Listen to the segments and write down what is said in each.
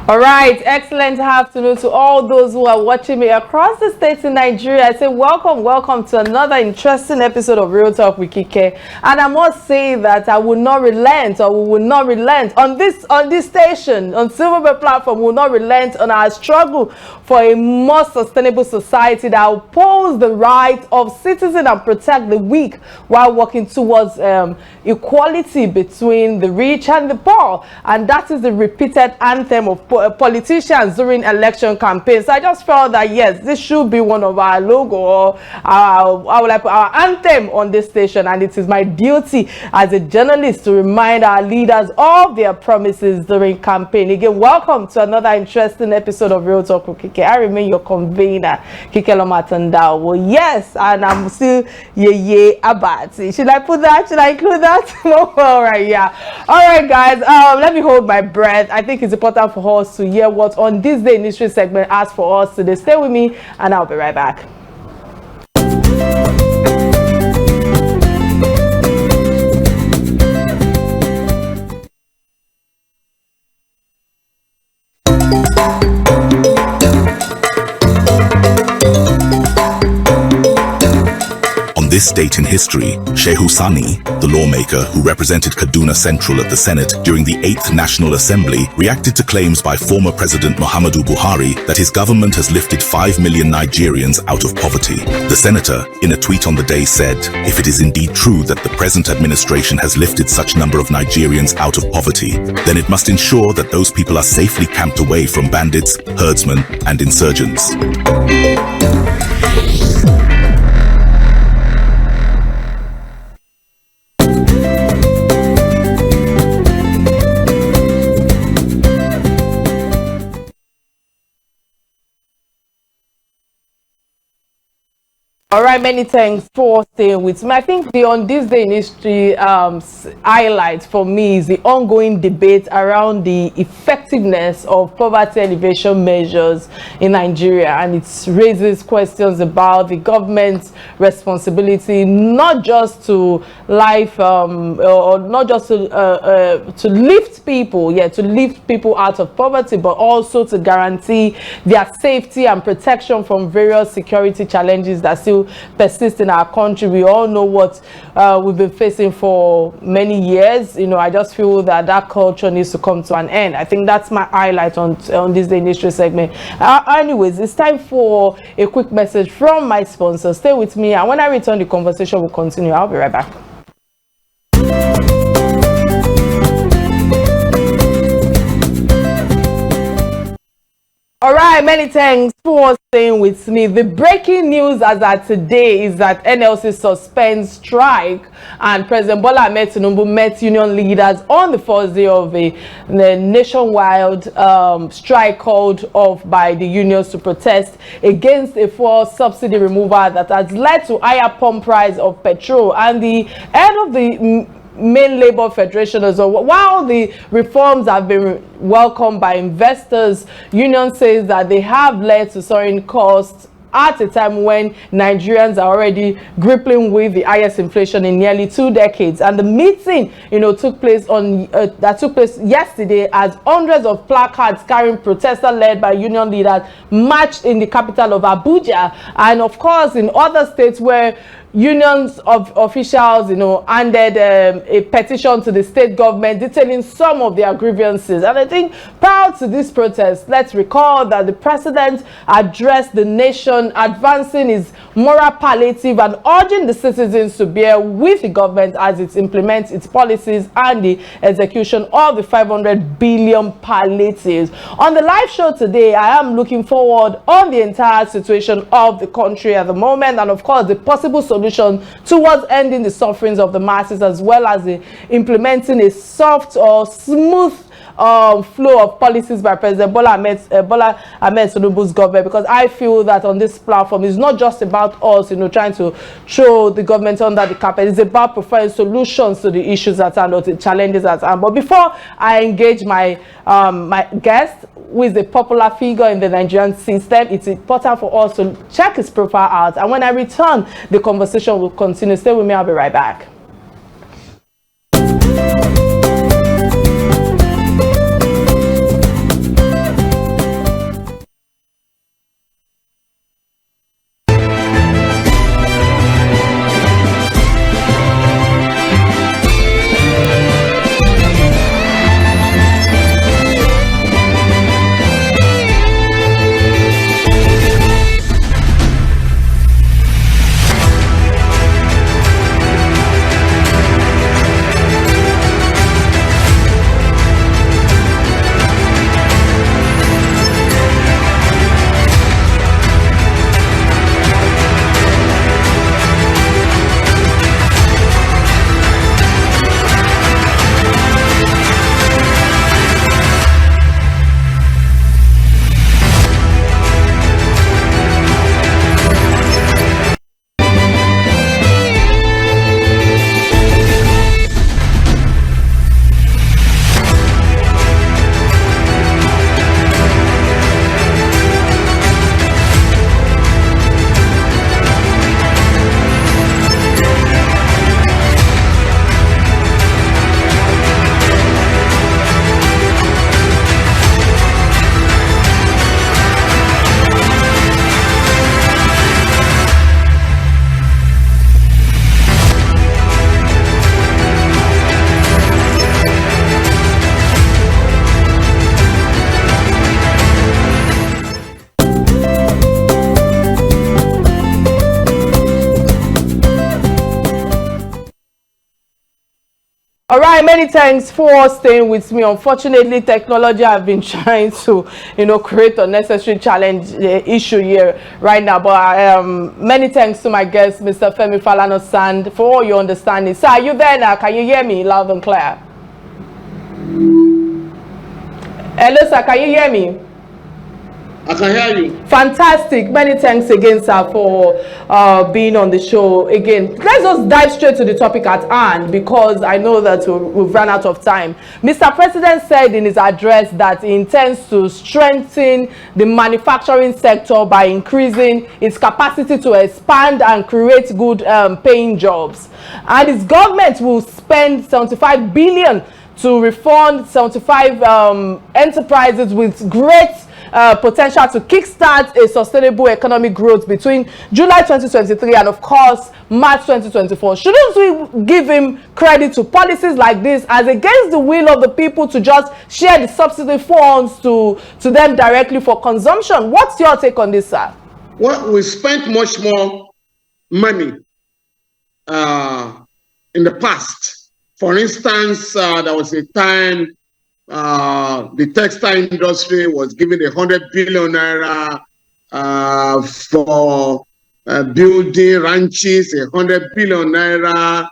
All right, excellent afternoon to all those who are watching me across the states in Nigeria. I say welcome to another interesting episode of Real Talk with Kike. And I must say that I will not relent, or we will not relent on this station, on Silverbird platform. We will not relent on our struggle for a more sustainable society that upholds the right of citizens and protect the weak while working towards equality between the rich and the poor. And that is the repeated anthem of politicians during election campaigns. So I just felt that yes, this should be one of our logo or our anthem on this station, and it is my duty as a journalist to remind our leaders of their promises during campaign. Again, welcome to another interesting episode of Real Talk with Kike. I remain your convener, Kike Atanda-Owo. Yes, and I'm still Abati. Should I put that? Should I include that? All right, yeah. All right, guys. Let me hold my breath. I think it's important for us to hear what On This Day in History segment asks for us today. Stay with me, and I'll be right back. This date in history, Shehu Sani, the lawmaker who represented Kaduna Central at the Senate during the 8th National Assembly, reacted to claims by former President Muhammadu Buhari that his government has lifted 5 million Nigerians out of poverty. The senator, in a tweet on the day, said, "If it is indeed true that the present administration has lifted such number of Nigerians out of poverty, then it must ensure that those people are safely camped away from bandits, herdsmen, and insurgents." All right, many thanks for staying with me. I think the On This Day in History highlight for me is the ongoing debate around the effectiveness of poverty alleviation measures in Nigeria, and it raises questions about the government's responsibility not just to life or not just to lift people out of poverty, but also to guarantee their safety and protection from various security challenges that still persist in our country. We all know what we've been facing for many years. I just feel that culture needs to come to an end. I think that's my highlight on this day in history segment. Anyways, it's time for a quick message from my sponsor. Stay with me, and when I return, the conversation will continue. I'll be right back. All right, many thanks for staying with me. The breaking news as at today is that NLC suspends strike, and President Bola Ahmed Tinubu met union leaders on the first day of the nationwide strike called off by the unions to protest against a fuel subsidy removal that has led to higher pump price of petrol, and the head of the main labor federation as well. While the reforms have been welcomed by investors, union says that they have led to soaring costs at a time when Nigerians are already grappling with the highest inflation in nearly 2 decades. And the meeting, took place yesterday as hundreds of placards carrying protesters led by union leaders marched in the capital of Abuja, and of course in other states where unions of officials, handed a petition to the state government detailing some of their grievances. And I think prior to this protest, let's recall that the president addressed the nation, advancing his moral palliative and urging the citizens to bear with the government as it implements its policies and the execution of the 500 billion palliatives. On the live show today, I am looking forward on the entire situation of the country at the moment, and of course the possible solution towards ending the sufferings of the masses, as well as implementing a soft or smooth flow of policies by President Bola Ahmed Tinubu's government, because I feel that on this platform it's not just about us, trying to throw the government under the carpet. It's about providing solutions to the issues at hand or the challenges at hand. But before I engage my guest, who is a popular figure in the Nigerian system, it's important for us to check his profile out. And when I return, the conversation will continue. Stay with me. I'll be right back. right, many thanks for staying with me. Unfortunately, technology have been trying to, create unnecessary challenge issue here right now. But many thanks to my guest, Mr. Femi Falana Sand, for all your understanding. Sir, are you there now? Can you hear me loud and clear? Hello, sir. Can you hear me? I can hear you. Fantastic. Many thanks again, sir, for being on the show again. Let's just dive straight to the topic at hand, because I know that we've run out of time. Mr. President said in his address that he intends to strengthen the manufacturing sector by increasing its capacity to expand and create good paying jobs. And his government will spend 75 billion to refund 75 enterprises with great potential to kickstart a sustainable economic growth between July 2023 and, of course, March 2024. Shouldn't we give him credit to policies like this, as against the will of the people, to just share the subsidy funds to them directly for consumption? What's your take on this, sir? Well, we spent much more money in the past. For instance, there was a time the textile industry was given 100 billion naira for building ranches, 100 billion naira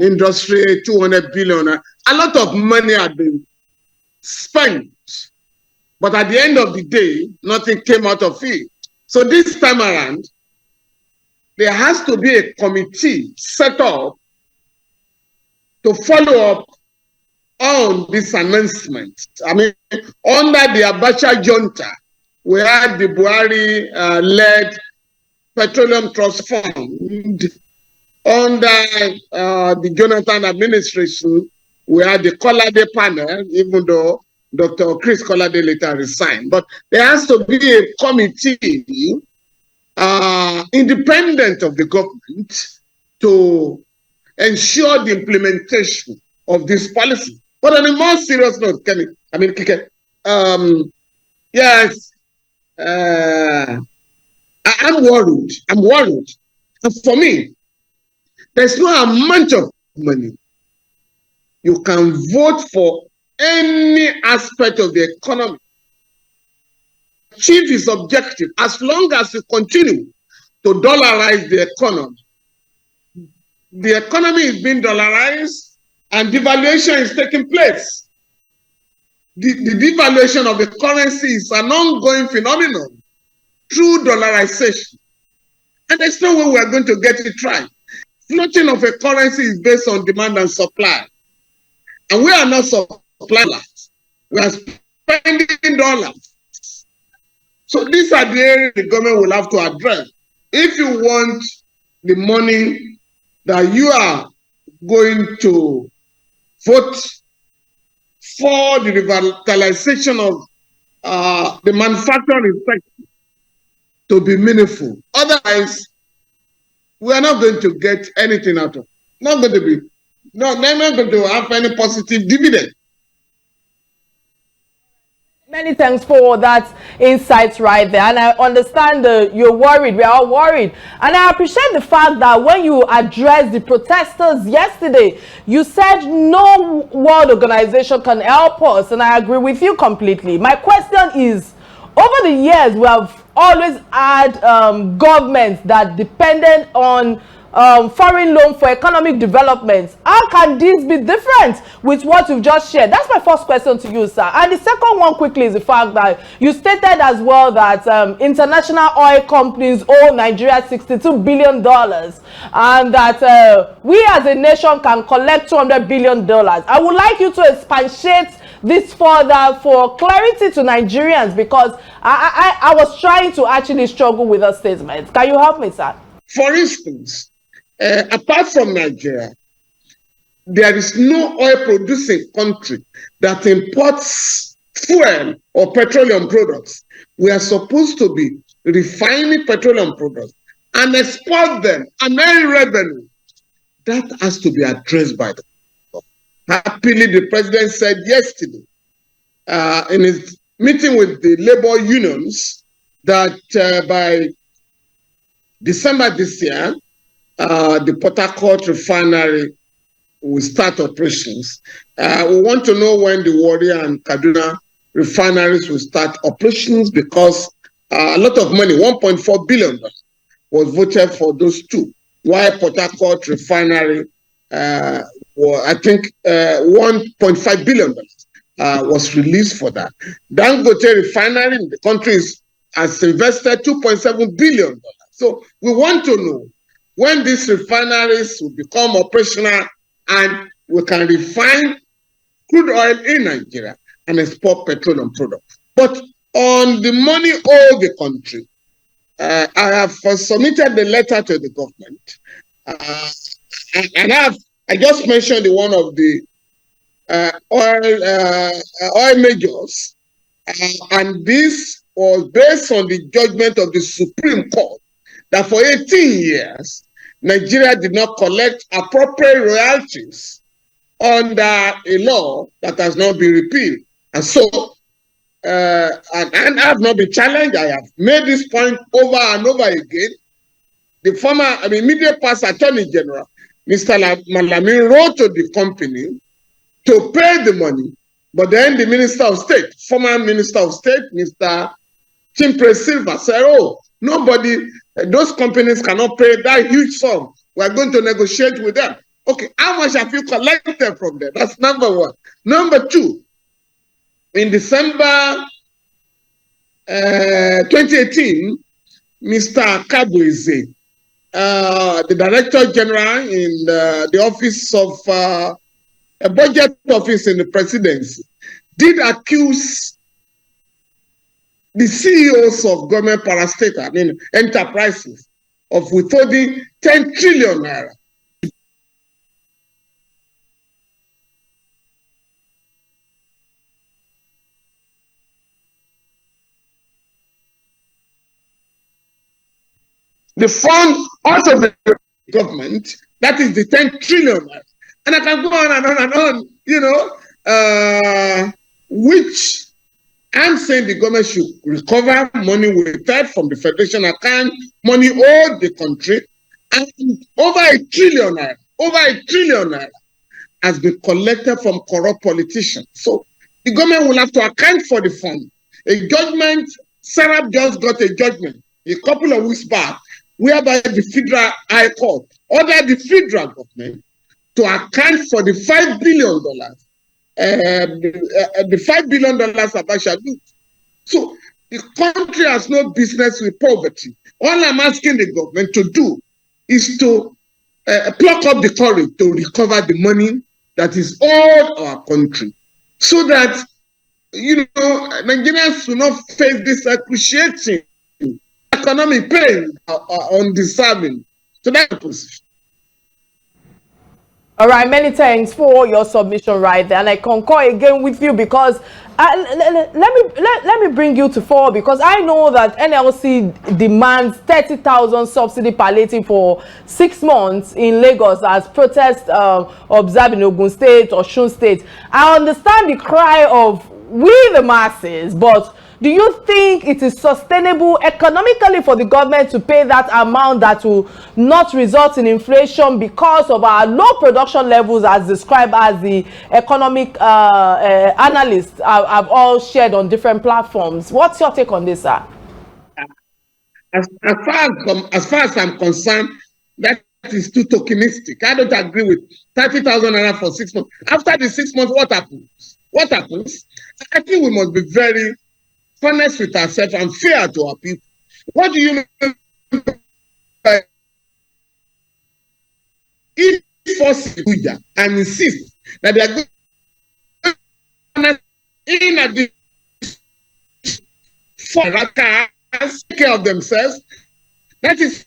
industry, 200 billion. A lot of money had been spent, but at the end of the day, nothing came out of it. So this time around, there has to be a committee set up to follow up on this announcement. I mean, under the Abacha junta, we had the Buhari-led Petroleum Trust Fund. Under the Jonathan administration, we had the Kolade panel, even though Dr. Chris Kolade later resigned. But there has to be a committee independent of the government to ensure the implementation of this policy. But on a more serious note, Kike, yes, I'm worried. I'm worried. And for me, there's no amount of money you can vote for any aspect of the economy, achieve its objective, as long as you continue to dollarize the economy. The economy is being dollarized, and devaluation is taking place. The devaluation of the currency is an ongoing phenomenon through dollarization. And there's no way we are going to get it right. Floating of a currency is based on demand and supply. And we are not suppliers. We are spending dollars. So these are the areas the government will have to address. If you want the money that you are going to vote for the revitalization of the manufacturing sector to be meaningful. Otherwise, we are not going to get anything out of it. Not going to be, no, they're not going to have any positive dividend. Many thanks for that insights right there, and I understand you're worried. We are all worried, and I appreciate the fact that when you addressed the protesters yesterday, you said no world organization can help us, and I agree with you completely. My question is, over the years, we have always had governments that depended on foreign loan for economic development. How can this be different with what you've just shared? That's my first question to you, sir. And the second one quickly is the fact that you stated as well that international oil companies owe Nigeria $62 billion, and that we as a nation can collect $200 billion. I would like you to expatiate this further for clarity to Nigerians, because I was trying to actually struggle with a statement. Can you help me, sir? For instance, apart from Nigeria, there is no oil-producing country that imports fuel or petroleum products. We are supposed to be refining petroleum products and export them and earn revenue. That has to be addressed by the government. Happily, the president said yesterday in his meeting with the labor unions that by December this year, the Port Harcourt refinery will start operations. We want to know when the Warrior and Kaduna refineries will start operations, because a lot of money, $1.4 billion, was voted for those two. While Port Harcourt refinery, I think $1.5 billion was released for that. Dangote refinery in the country has invested $2.7 billion. So we want to know when these refineries will become operational and we can refine crude oil in Nigeria and export petroleum products. But on the money owed the country, I have submitted the letter to the government, and I just mentioned one of the oil majors, and this was based on the judgment of the Supreme Court that for 18 years, Nigeria did not collect appropriate royalties under a law that has not been repealed. And so, and I have not been challenged. I have made this point over and over again. The former, immediate past Attorney General, Mr. Malami, wrote to the company to pay the money, but then the Minister of State, former Minister of State, Mr. Chimpre Silva, said, oh, nobody, those companies cannot pay that huge sum. We're going to negotiate with them. Okay, how much have you collected from them? That's number one. Number two, in December 2018, Mr. Kabuize, the Director General in the Office of a Budget Office in the Presidency, did accuse the CEOs of government parastatal, enterprises, of withholding 10 trillion naira. The fund out of the government, that is the 10 trillion. And I can go on and on and on, which I'm saying the government should recover money withheld from the Federation account, money owed the country, and over a trillion naira has been collected from corrupt politicians. So the government will have to account for the fund. A judgment, Sarah just got a judgment a couple of weeks back, whereby the Federal High Court ordered the federal government to account for the $5 billion, the $5 billion Abacha did. So the country has no business with poverty. All I'm asking the government to do is to pluck up the courage to recover the money that is owed our country, so that Nigerians will not face this excruciating economic pain undeserving. So that's the position. All right, many thanks for your submission right there, and I concur again with you, because let me bring you to fore, because I know that NLC demands 30,000 subsidy palliative for 6 months in Lagos as protests observed in Ogun State or Osun State. I understand the cry of we the masses, but do you think it is sustainable economically for the government to pay that amount that will not result in inflation because of our low production levels, as described as the economic analysts have all shared on different platforms? What's your take on this, sir? As far as I'm concerned, that is too tokenistic. I don't agree with 30,000 naira for 6 months. After the 6 months, what happens? What happens? I think we must be very honest with ourselves and fair to our people. What do you mean? If force and insist that they are going in addition for take care of themselves, that is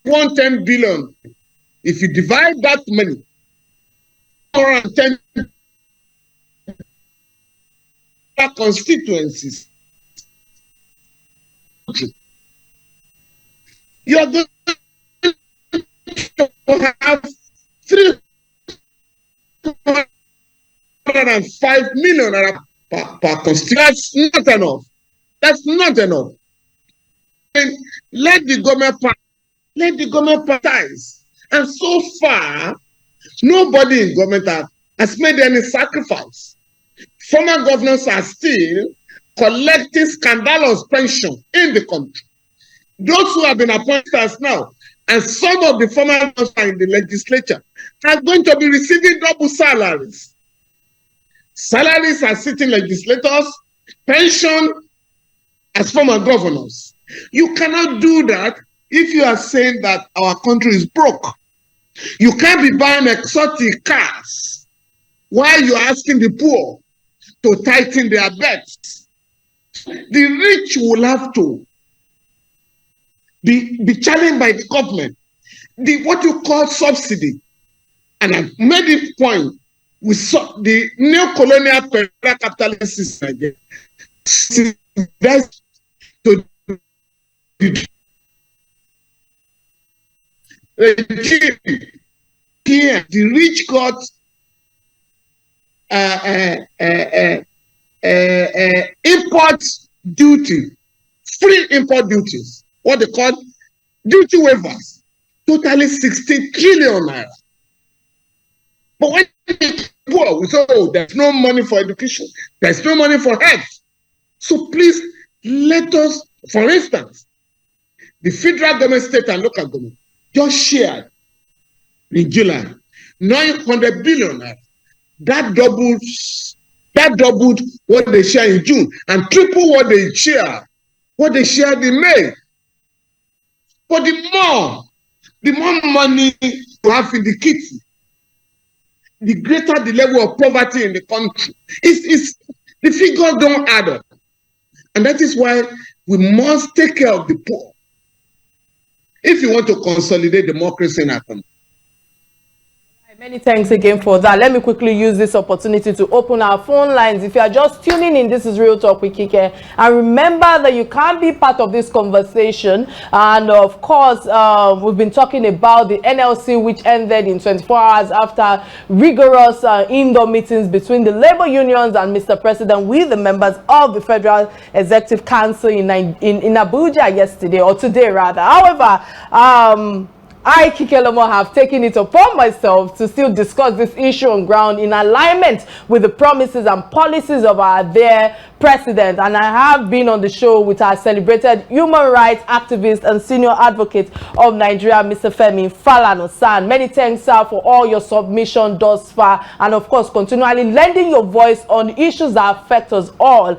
110 billion. If you divide that money, 410 constituencies, you're going to have 305 million per constituency. That's not enough. That's not enough. And let the government prioritize. And so far, Nobody in government has made any sacrifice. Former governors are still collecting scandalous pension in the country. Those who have been appointed as now, and some of the former governors in the legislature, are going to be receiving double salaries. Salaries as sitting legislators, pension as former governors. You cannot do that if you are saying that our country is broke. You can't be buying exotic cars while you're asking the poor to tighten their belts. The rich will have to be challenged by the government. What you call subsidy, and I've made it point with the neo-colonial capitalist system, that's to the rich got import duty, free import duties, what they call duty waivers, totally 16 trillion naira. But when poor, we say, oh, there's no money for education, there's no money for health. So please let us, for instance, the federal government, state and local government just shared in July 900 billion naira. That doubled what they share in June and triple what they shared in May. But the more money you have in the kitty, the greater the level of poverty in the country. The figures don't add up. And that is why we must take care of the poor if you want to consolidate democracy in our country. Many thanks again for that. Let me quickly use this opportunity to open our phone lines. If you are just tuning in, this is Real Talk with Kike. And remember that you can be part of this conversation. And of course, we've been talking about the NLC, which ended in 24 hours after rigorous indoor meetings between the labor unions and Mr. President with the members of the Federal Executive Council in Abuja yesterday, or today rather. However, I, Kike, have taken it upon myself to still discuss this issue on ground in alignment with the promises and policies of our dear president. And I have been on the show with our celebrated human rights activist and senior advocate of Nigeria, Mr. Femi Falana. San, many thanks, sir, for all your submission thus far, and of course, continually lending your voice on issues that affect us all.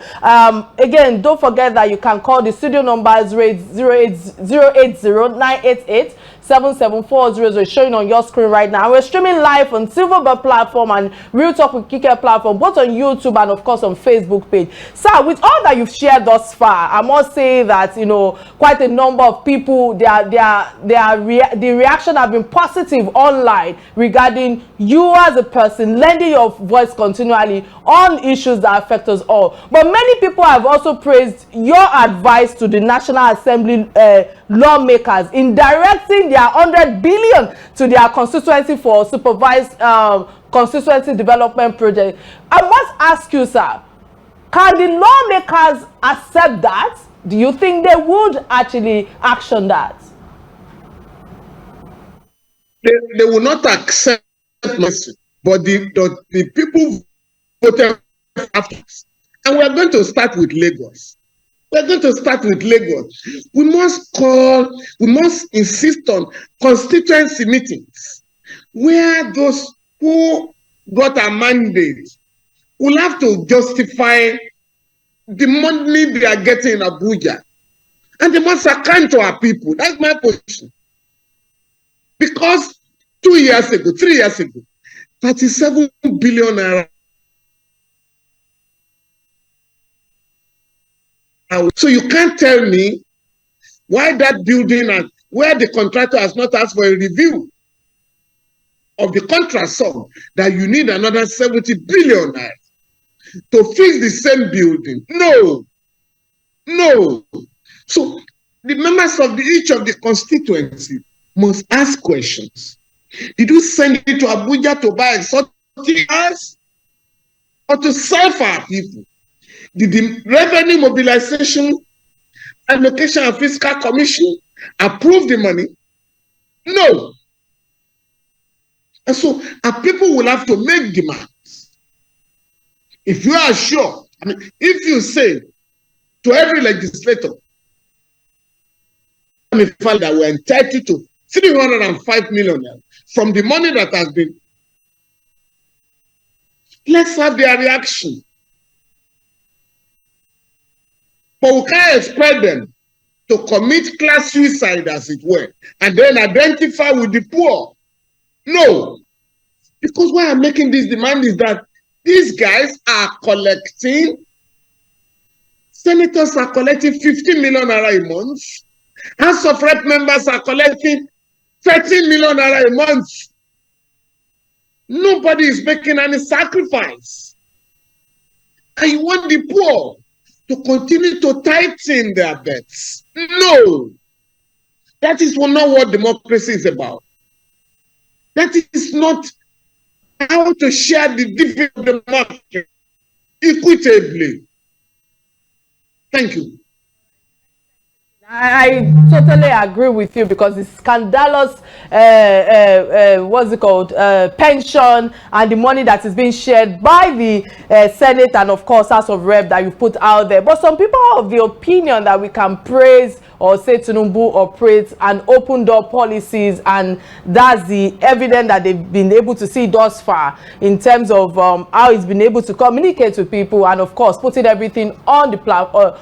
Again, don't forget that you can call the studio numbers 080-988 77400 showing on your screen right now. We're streaming live on Silverbird platform and Real Talk with Kike platform, both on YouTube and of course on Facebook page. Sir, with all that you've shared thus far, I must say that, you know, quite a number of people, the reaction have been positive online regarding you as a person lending your voice continually on issues that affect us all. But many people have also praised your advice to the National Assembly lawmakers in directing their 100 billion to their constituency for supervised constituency development project. I must ask you, sir, can the lawmakers accept that? Do you think they would actually action that? They will not accept mercy, but the people voted after us. And we are going to start with Lagos. We're going to start with Lagos. We must insist on constituency meetings where those who got a mandate will have to justify the money they are getting in Abuja. And they must account to our people. That's my position. Because 3 years ago, 37 billion naira. So you can't tell me why that building and where the contractor has not asked for a review of the contract sum that you need another 70 billion naira to fix the same building. No. So the members of each of the constituency must ask questions. Did you send it to Abuja to buy exotic cars or to serve our people? Did the Revenue Mobilization, Allocation and Fiscal Commission approve the money? No. And so people will have to make demands. If you are sure, I mean, if you say to every legislator, Femi Falana, that we're entitled to 305 million from the money that has been, let's have their reaction. But we can't expect them to commit class suicide, as it were, and then identify with the poor. No. Because why I'm making this demand is that these guys are collecting, senators are collecting 15 million naira a month, House of Rep members are collecting 13 million naira a month. Nobody is making any sacrifice. And you want the poor to continue to tighten their bets. No. That is not what democracy is about. That is not how to share the dividend of the market equitably. Thank you. I totally agree with you, because it's scandalous, what's it called, pension and the money that is being shared by the Senate and of course House of Rep that you put out there. But some people are of the opinion that we can praise or say Tinubu or praise and open door policies, and that's the evidence that they've been able to see thus far in terms of how he's been able to communicate to people, and of course putting everything on the platform,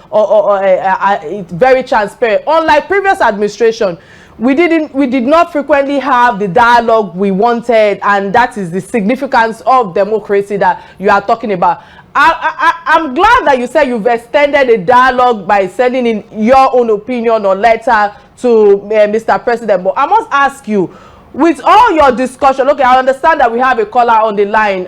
very transparent. Unlike previous administration, we did not frequently have the dialogue we wanted, and that is the significance of democracy that you are talking about. I'm glad that you said you've extended a dialogue by sending in your own opinion or letter to Mr. President. But I must ask you, with all your discussion, okay, I understand that we have a caller on the line.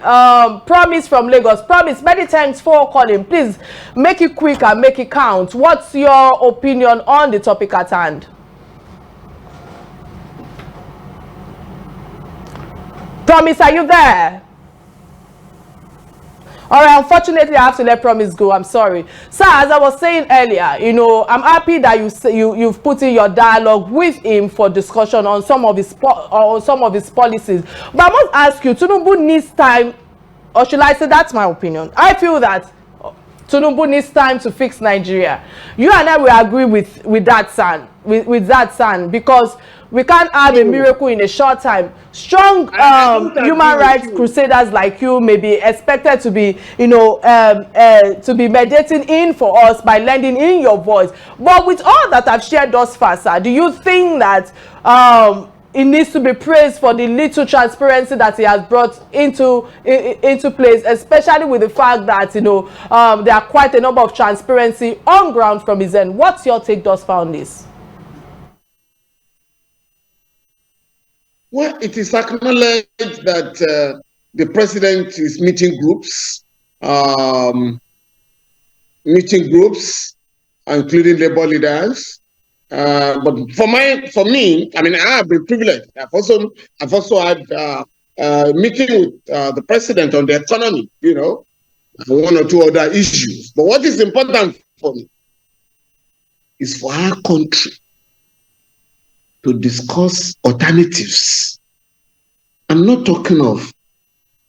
Promise from Lagos. Promise, many thanks for calling. Please make it quick and make it count. What's your opinion on the topic at hand? Promise, are you there? All right, unfortunately, I have to let Promise go. I'm sorry. Sir, as I was saying earlier, you know, I'm happy that you've put in your dialogue with him for discussion on some of his policies. But I must ask you, Tinubu needs time, or should I say, that's my opinion. I feel that Tinubu needs time to fix Nigeria. You and I will agree with that, son. With that, son, because we can't have a miracle in a short time. Strong human rights crusaders like you may be expected to be, you know, to be mediating in for us by lending in your voice. But with all that I've shared thus far, sir, do you think that it needs to be praised for the little transparency that he has brought into place, especially with the fact that, you know, there are quite a number of transparency on ground from his end? What's your take thus far on this? Well, it is acknowledged that the president is meeting groups, including labor leaders. But for me, I mean, I have been privileged. I've also had a meeting with the president on the economy, you know, and one or two other issues. But what is important for me is for our country to discuss alternatives. I'm not talking of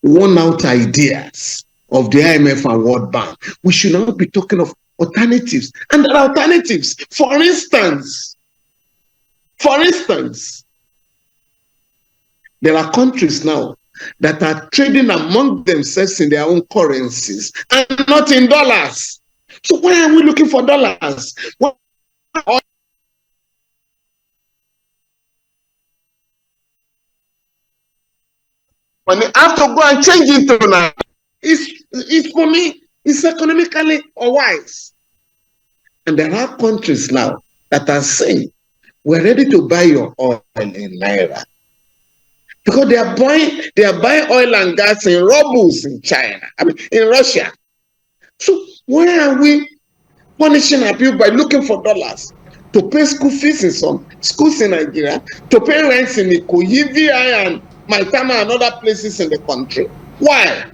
worn-out ideas of the IMF and World Bank. We should not be talking of alternatives. And there are alternatives. For instance, there are countries now that are trading among themselves in their own currencies and not in dollars. So why are we looking for dollars? When they have to go and change into now, it's for me, it's economically unwise. And there are countries now that are saying, we're ready to buy your oil in Naira. Because they are buying oil and gas in rubles in China, I mean in Russia. So why are we punishing our people by looking for dollars to pay school fees in some schools in Nigeria, to pay rents in Ikoyi, VI, and Maitama and other places in the country? Why?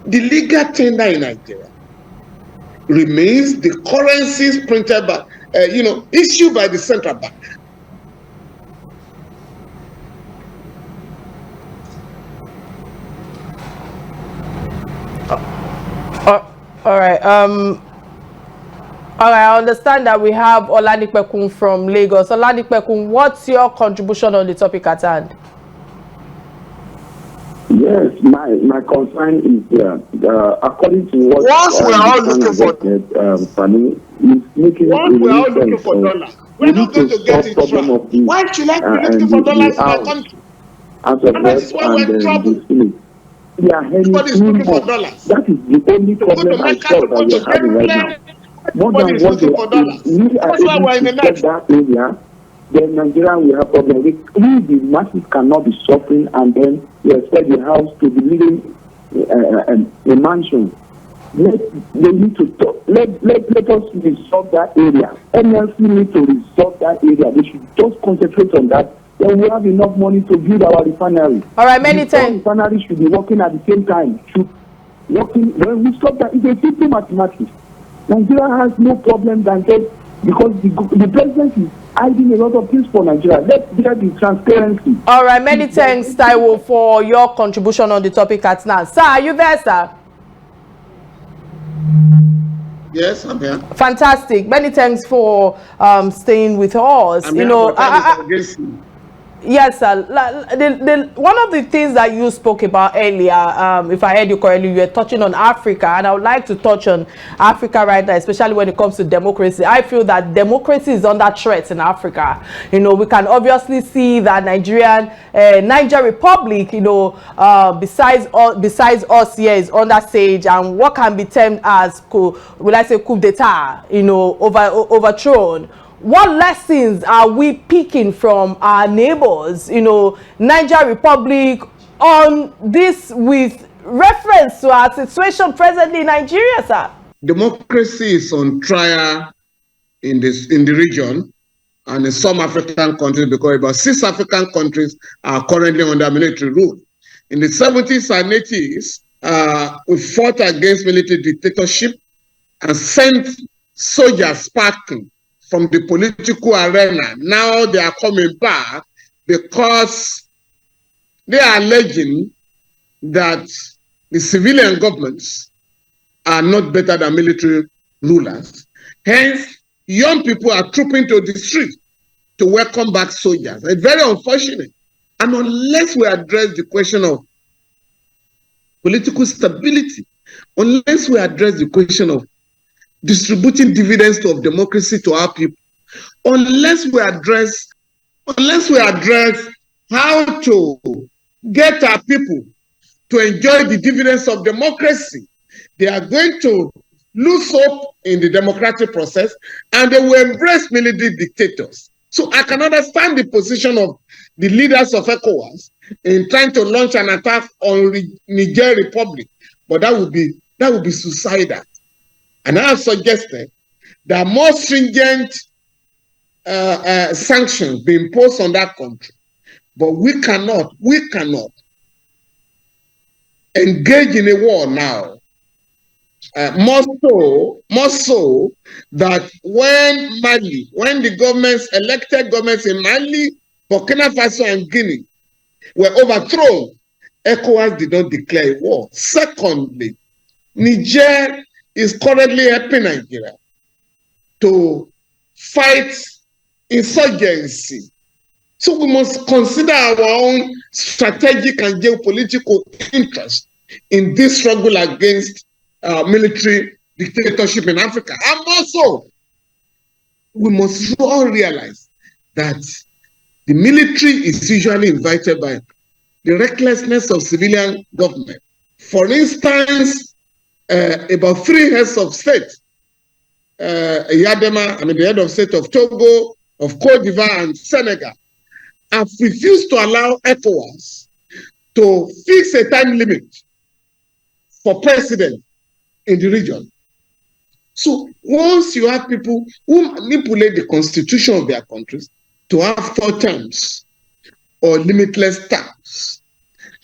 The legal tender in Nigeria remains the currencies printed by, issued by the central bank. All right. All right, I understand that we have Olanipekun from Lagos. Olanipekun, what's your contribution on the topic at hand? Yes, my concern is according to what once we are all looking for Fani is making once we are all looking for dollars, we're not going to get it right. Why should I be looking for dollars in my country? And that is why we're in trouble. We are Everybody's looking for dollars. That is the only problem I saw that we're having right now. Everybody's looking for dollars. That's why we're in the next. That area, then Nigeria will have problems. We the masses cannot be suffering, and then we expect the house to be living a mansion. They need to talk. Let us resolve that area. NLC need to resolve that area. They should just concentrate on that. Then we have enough money to build our refinery. All right, many thanks. Refinery should be working at the same time. When we stop that, it's a simple mathematics. Nigeria has no problem than just because the president is hiding a lot of things for Nigeria. Let's get the transparency. All right, many thanks, Taiwo, for your contribution on the topic at now. Sir, are you there, sir? Yes, I'm here. Fantastic. Many thanks for staying with us. Yes, sir. One of the things that you spoke about earlier, if I heard you correctly, you were touching on Africa, and I would like to touch on Africa right now, especially when it comes to democracy. I feel that democracy is under threat in Africa. You know, we can obviously see that Niger Republic, you know, besides us here, is under siege, and what can be termed as coup d'etat, you know, overthrown. What lessons are we picking from our neighbors, you know, Niger Republic, on this with reference to our situation presently in Nigeria, sir? Democracy is on trial in the region and in some African countries, because about 6 African countries are currently under military rule. In the 70s and 80s, we fought against military dictatorship and sent soldiers packing from the political arena. Now they are coming back because they are alleging that the civilian governments are not better than military rulers. Hence, young people are trooping to the street to welcome back soldiers. It's very unfortunate. And unless we address the question of political stability, unless we address the question of distributing dividends of democracy to our people, unless we address how to get our people to enjoy the dividends of democracy, they are going to lose hope in the democratic process, and they will embrace military dictators. So I can understand the position of the leaders of ECOWAS in trying to launch an attack on Niger Republic, but that would be suicidal. And I have suggested that more stringent sanctions be imposed on that country. But we cannot engage in a war now. More so that when the elected governments in Mali, Burkina Faso, and Guinea were overthrown, ECOWAS did not declare a war. Secondly, Niger is currently helping Nigeria to fight insurgency. So we must consider our own strategic and geopolitical interest in this struggle against military dictatorship in Africa. And also, we must all realize that the military is usually invited by the recklessness of civilian government. For instance, about 3 heads of state, the head of state of Togo, of Cote d'Ivoire, and Senegal, have refused to allow ECOWAS to fix a time limit for president in the region. So once you have people who manipulate the constitution of their countries to have 4 terms or limitless terms,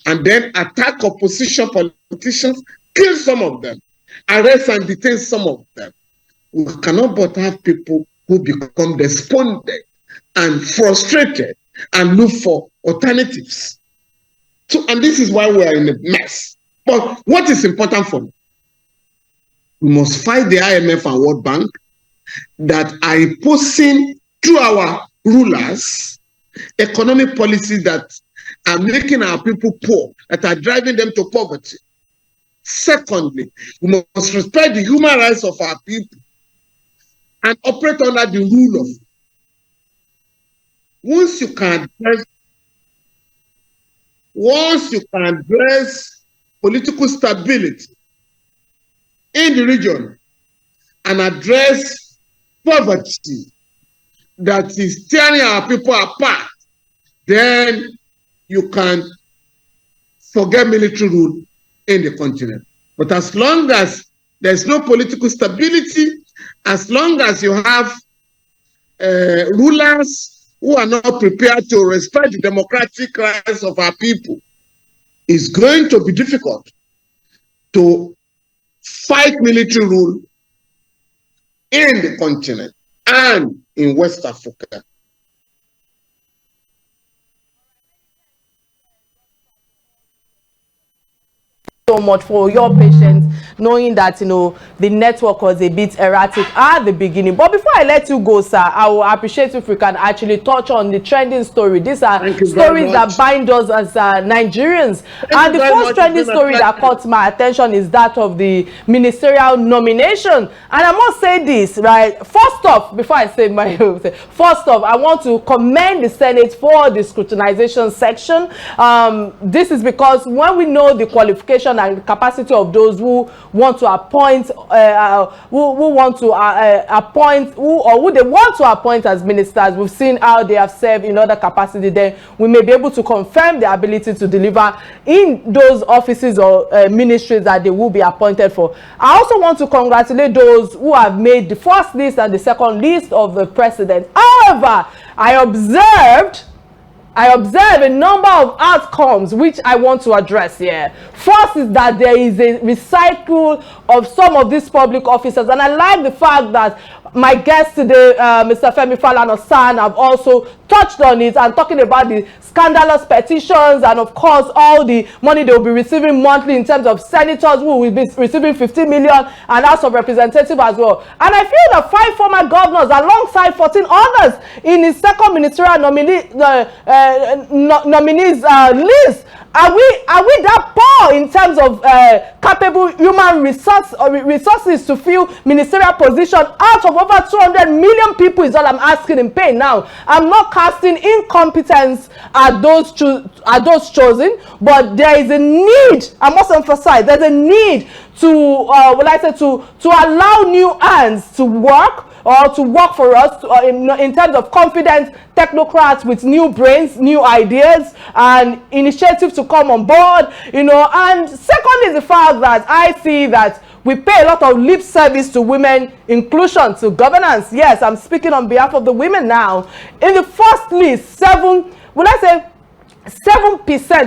and then attack opposition politicians, kill some of them, arrest and detain some of them, we cannot but have people who become despondent and frustrated and look for alternatives. So, and this is why we are in a mess. But what is important for me We must fight the IMF and World Bank that are imposing through our rulers economic policies that are making our people poor, that are driving them to poverty. Secondly, we must respect the human rights of our people and operate under the rule of law. Once you can address political stability in the region and address poverty that is tearing our people apart, then you can forget military rule in the continent. But as long as there's no political stability, as long as you have rulers who are not prepared to respect the democratic rights of our people, it's going to be difficult to fight military rule in the continent and in West Africa. So much for your patience, knowing that the network was a bit erratic at the beginning. But before I let you go, sir, I will appreciate if we can actually touch on the trending story. These are stories that bind us as Nigerians. And the first trending story that caught my attention is that of the ministerial nomination. And I must say this, right? First off, before I say my first off, I want to commend the Senate for the scrutinization section. This is because when we know the qualification and the capacity of those who want to appoint, who they want to appoint as ministers, we've seen how they have served in other capacity. Then we may be able to confirm their ability to deliver in those offices or ministries that they will be appointed for. I also want to congratulate those who have made the first list and the second list of the president. However, I observed a number of outcomes which I want to address here. First is that there is a recycle of some of these public officers, and I like the fact that my guest today, Mr. Femi Falana, have also touched on it and talking about the scandalous petitions and of course all the money they will be receiving monthly in terms of senators who will be receiving 50 million and House of Representatives as well. And I feel that 5 former governors alongside 14 others in his second ministerial nominees list. Are we that poor in terms of capable human resources to fill ministerial position out of over 200 million people is all I'm asking in pain now. I'm not casting incompetence at those chosen, but there is a need, I must emphasize, there's a need to allow new hands to work or to work for us in terms of confident technocrats with new brains, new ideas, and initiatives to come on board, And second is the fact that I see that we pay a lot of lip service to women inclusion, to governance. Yes, I'm speaking on behalf of the women now. In the first list, 7%,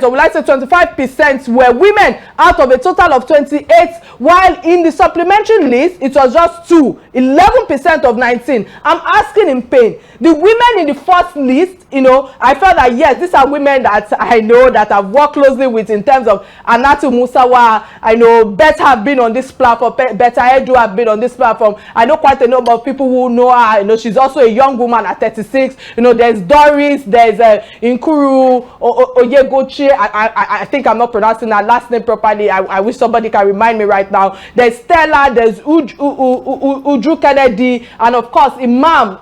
or will I say 25% were women out of a total of 28, while in the supplementary list, it was just 11% of 19. I'm asking in pain. The women in the first list, I felt that yes, these are women that I know that I've worked closely with in terms of Anatu Musawa. I know Beth have been on this platform, Beta Edu have been on this platform. I know quite a number of people who know her. She's also a young woman at 36. There's Doris, there's Inkuru Oyegochi. I think I'm not pronouncing her last name properly. I wish somebody can remind me right now. There's Stella, there's Uju Kennedy, and of course Imam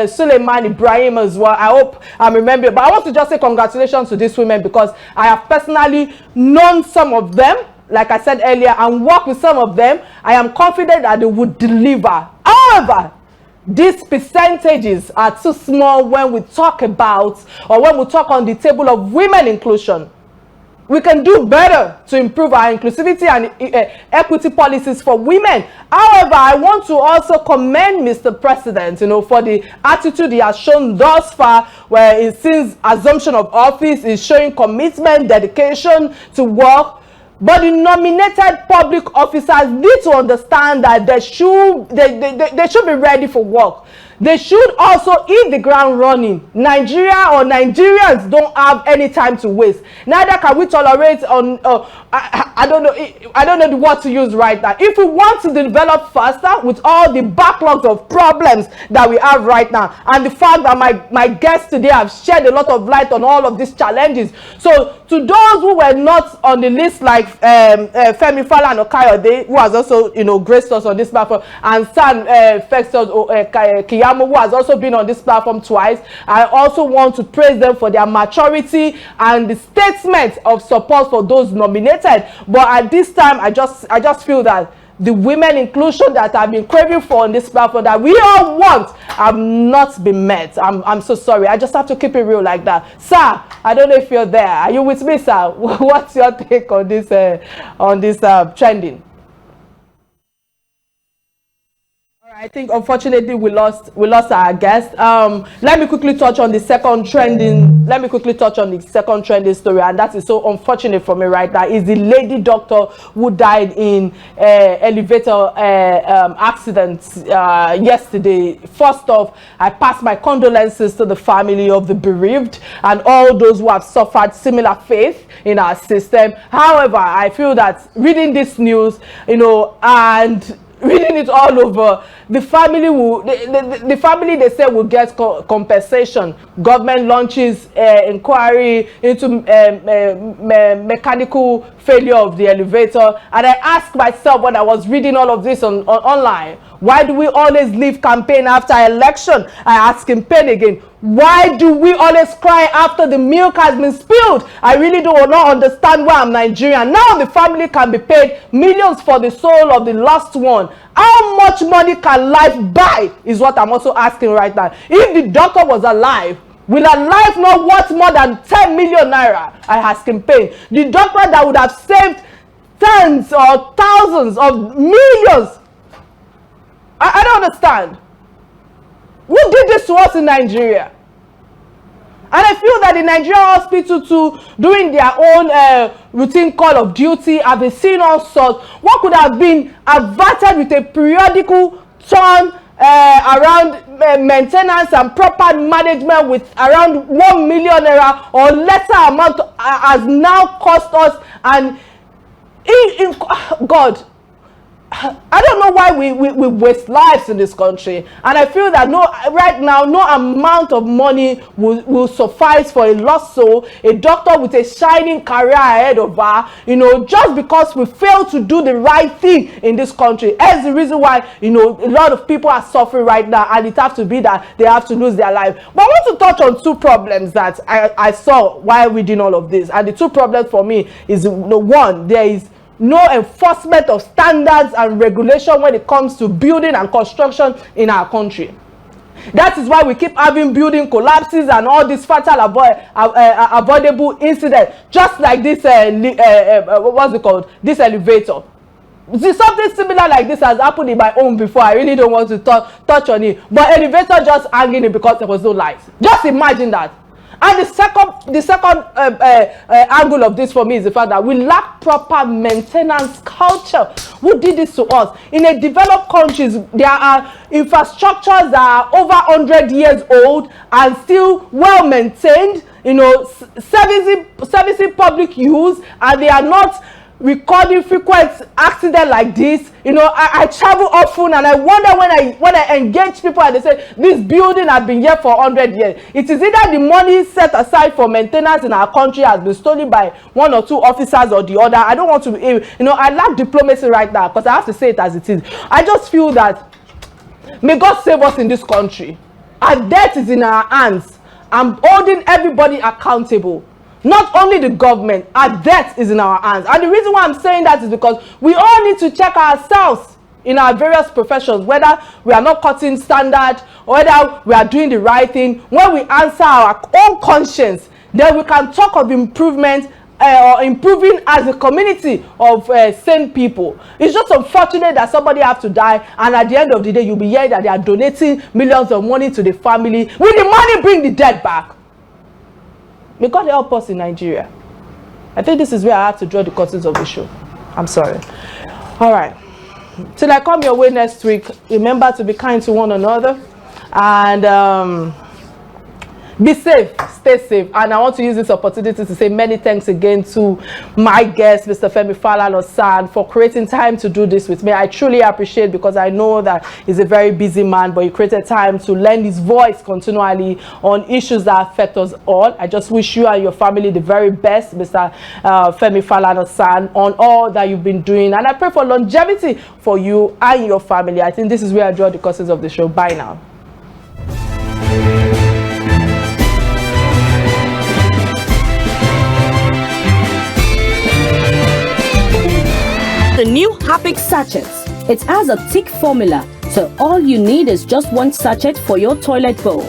Suleiman Ibrahim as well. I hope I'm remembering, but I want to just say congratulations to these women because I have personally known some of them, like I said earlier, and worked with some of them. I am confident that they would deliver. However, these percentages are too small when we talk about, or when we talk on the table of women inclusion. We can do better to improve our inclusivity and equity policies for women. However, I want to also commend Mr. President, for the attitude he has shown thus far, where since assumption of office is showing commitment, dedication to work. But the nominated public officers need to understand that they should be ready for work. they should also hit the ground running. Nigeria or Nigerians don't have any time to waste. Neither can we tolerate on I don't know the word to use right now. If we want to develop faster with all the backlogs of problems that we have right now, and the fact that my guests today have shed a lot of light on all of these challenges. So to those who were not on the list, like Femi Falana who has also graced us on this platform, and San Festus Kiyamo, who has also been on this platform twice, I also want to praise them for their maturity and the statement of support for those nominated. But at this time, I just feel that the women inclusion that I've been craving for on this platform, that we all want, have not been met. I'm so sorry. I just have to keep it real like that. Sir, I don't know if you're there. Are you with me, sir? What's your take on this trending? I think unfortunately we lost our guest. Let me quickly touch on the second trending. Let me quickly touch on the second trending story, and that is so unfortunate for me right now. Is the lady doctor who died in elevator accident yesterday. First off, I pass my condolences to the family of the bereaved and all those who have suffered similar fate in our system. However, I feel that reading this news, and reading it all over, the family will the family, they say, will get compensation. Government launches inquiry into mechanical failure of the elevator. And I asked myself when I was reading all of this online, why do we always leave campaign after election? I ask him pain again. Why do we always cry after the milk has been spilled? I really do not understand why I'm Nigerian. Now the family can be paid millions for the soul of the lost one. How much money can life buy is what I'm also asking right now. If the doctor was alive, will a life not worth more than 10 million naira? I ask him pain. The doctor that would have saved tens or thousands of millions. I don't understand. Who did this to us in Nigeria? And I feel that the Nigerian hospital too, doing their own routine call of duty, have been seeing all sorts. What could have been averted with a periodical turn around maintenance and proper management with around 1 million naira or lesser amount has now cost us. And God, I don't know why we waste lives in this country, and I feel that right now no amount of money will suffice for a lost soul, a doctor with a shining career ahead of her, just because we fail to do the right thing in this country. That's the reason why a lot of people are suffering right now, and it has to be that they have to lose their life. But I want to touch on two problems that I saw while reading all of this, and the two problems for me is, one, there is no enforcement of standards and regulation when it comes to building and construction in our country. That is why we keep having building collapses and all these fatal avoidable incidents, just like this what's it called, this elevator. See, something similar like this has happened in my own before. I really don't want to touch on it, but elevator just hanging it because there was no light. Just imagine that. And the second angle of this for me is the fact that we lack proper maintenance culture. Who did this to us? In a developed countries, there are infrastructures that are over 100 years old and still well maintained, servicing public use, and they are not recording frequent accidents like this. I travel often, and I wonder when I engage people and they say this building has been here for 100 years. It is either the money set aside for maintenance in our country has been stolen by one or two officers or the other. I don't want to, I lack diplomacy right now, because I have to say it as it is. I just feel that may God save us in this country. Our death is in our hands. I'm holding everybody accountable. Not only the government, our death is in our hands. And the reason why I'm saying that is because we all need to check ourselves in our various professions, whether we are not cutting standard or whether we are doing the right thing. When we answer our own conscience, then we can talk of improvement or improving as a community of sane people. It's just unfortunate that somebody have to die, and at the end of the day, you'll be hearing that they are donating millions of money to the family. Will the money bring the dead back? May God help us in Nigeria. I think this is where I have to draw the curtains of the show. I'm sorry. All right. Till I come your way next week, remember to be kind to one another. and be safe, stay safe. And I want to use this opportunity to say many thanks again to my guest, Mr. Femi Falana, for creating time to do this with me. I truly appreciate, because I know that he's a very busy man, but he created time to lend his voice continually on issues that affect us all. I just wish you and your family the very best, Mr. Femi Falana, on all that you've been doing. And I pray for longevity for you and your family. I think this is where I draw the courses of the show. Bye now. The new Harpic sachets. It has a thick formula, so all you need is just one sachet for your toilet bowl.